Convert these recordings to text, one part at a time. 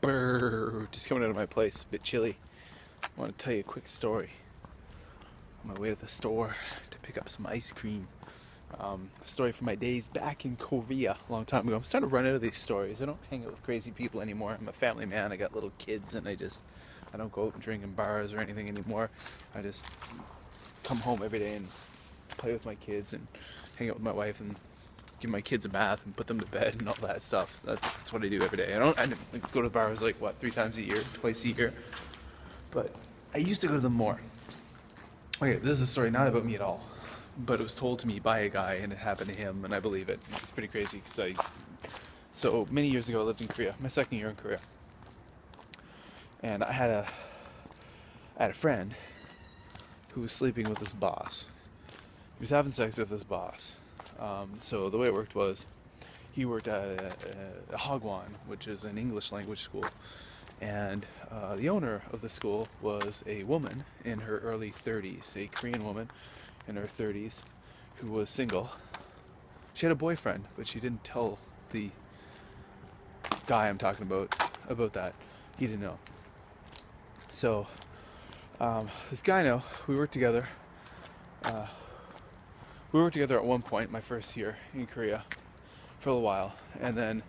Just coming out of my place, a bit chilly. I want to tell you a quick story. On my way to the store to pick up some ice cream. A story from my days back in Korea a long time ago. I'm starting to run out of these stories. I don't hang out with crazy people anymore. I'm a family man. I got little kids, and I don't go out and drink in bars or anything anymore. I just come home every day and play with my kids and hang out with my wife and give my kids a bath and put them to bed and all that stuff. That's what I do every day. I don't go to the bars like 3 times a year, twice a year, but I used to go to them more. Okay, this is a story not about me at all, but it was told to me by a guy and it happened to him, and I believe it. It's pretty crazy because so many years ago I lived in Korea, my second year in Korea, and I had a friend who was sleeping with his boss. He was having sex with his boss. So the way it worked was, he worked at a Hagwon, which is an English language school, and the owner of the school was a woman in her early 30s, a Korean woman in her 30s who was single. She had a boyfriend, but she didn't tell the guy I'm talking about that. He didn't know. So this guy I know, we worked together. We worked together at one point, my first year in Korea, for a little while, and then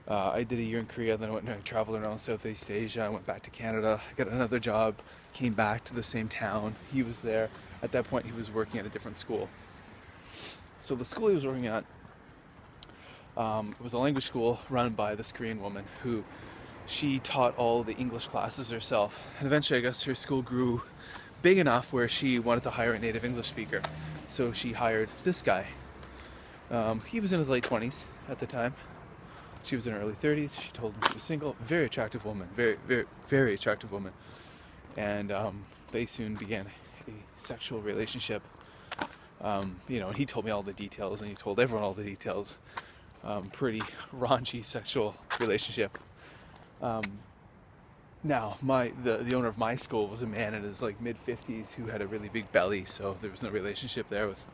I did a year in Korea, then I went and traveled around Southeast Asia. I went back to Canada, got another job, came back to the same town. He was there. At that point, he was working at a different school. So the school he was working at was a language school run by this Korean woman who she taught all the English classes herself. And eventually, I guess her school grew big enough where she wanted to hire a native English speaker. So she hired this guy. He was in his late 20s at the time. She was in her early 30s. She told him she was single. Very attractive woman. Very, very, very attractive woman. And they soon began a sexual relationship. And he told me all the details, and he told everyone all the details. Pretty raunchy sexual relationship. Now, the owner of my school was a man in his mid-50s who had a really big belly, so there was no relationship there with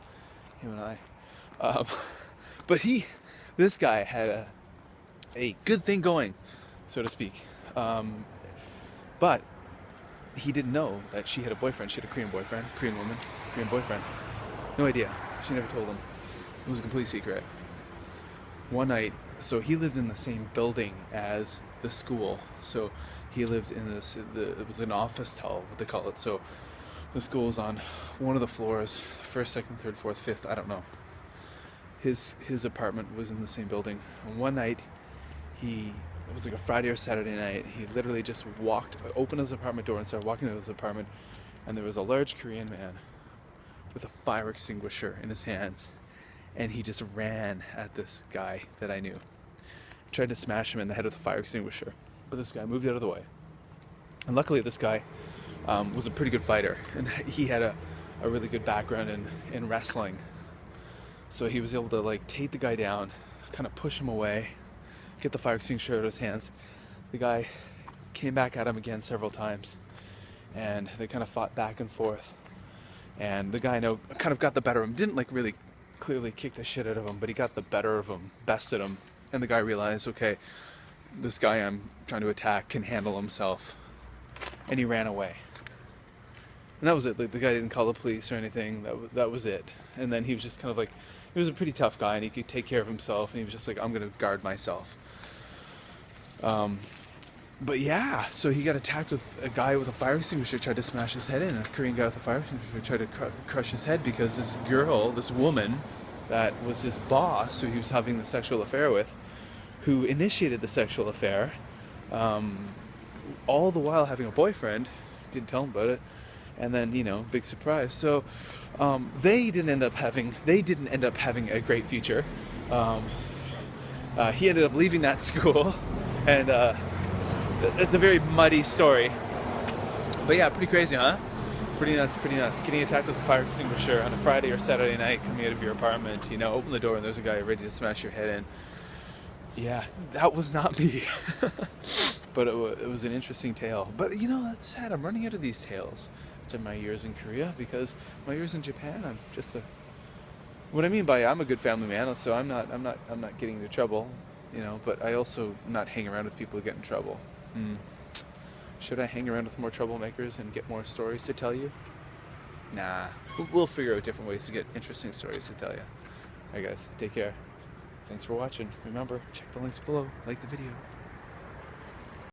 him and I. But this guy had a good thing going, so to speak. But he didn't know that she had a boyfriend. She had a Korean boyfriend, Korean woman, Korean boyfriend. No idea. She never told him. It was a complete secret. One night, so he lived in the same building as the school. So he lived in it was an office tower, what they call it. So the school was on one of the floors, the first, second, third, fourth, fifth, I don't know. His apartment was in the same building. And one night, it was like a Friday or Saturday night, he literally just opened his apartment door and started walking into his apartment, and there was a large Korean man with a fire extinguisher in his hands, and he just ran at this guy that I knew. Tried to smash him in the head with a fire extinguisher, but this guy moved out of the way. And luckily this guy was a pretty good fighter, and he had a really good background in wrestling. So he was able to take the guy down, kind of push him away, get the fire extinguisher out of his hands. The guy came back at him again several times, and they kind of fought back and forth. And the guy kind of got the better of him. Didn't really clearly kick the shit out of him, but he got the better of him, bested him. And the guy realized, okay, this guy I'm trying to attack can handle himself. And he ran away. And that was it. The guy didn't call the police or anything. That was it. And then he was just kind of he was a pretty tough guy, and he could take care of himself, and he was just I'm going to guard myself. But yeah, so he got attacked with a guy with a fire extinguisher, tried to smash his head in. A Korean guy with a fire extinguisher tried to crush his head because this woman that was his boss, who he was having the sexual affair with, who initiated the sexual affair, all the while having a boyfriend, didn't tell him about it, and then big surprise. So they didn't end up having a great future. He ended up leaving that school, and it's a very muddy story. But yeah, pretty crazy, huh? Pretty nuts. Getting attacked with a fire extinguisher on a Friday or Saturday night, coming out of your apartment, open the door and there's a guy ready to smash your head in. Yeah, that was not me. But it was an interesting tale. But that's sad. I'm running out of these tales after my years in Korea, because my years in Japan, I'm just what I mean by I'm a good family man, so I'm not getting into trouble, but I also not hang around with people who get in trouble. Should I hang around with more troublemakers and get more stories to tell you? Nah, we'll figure out different ways to get interesting stories to tell you. Alright guys, take care. Thanks for watching. Remember, check the links below, like the video.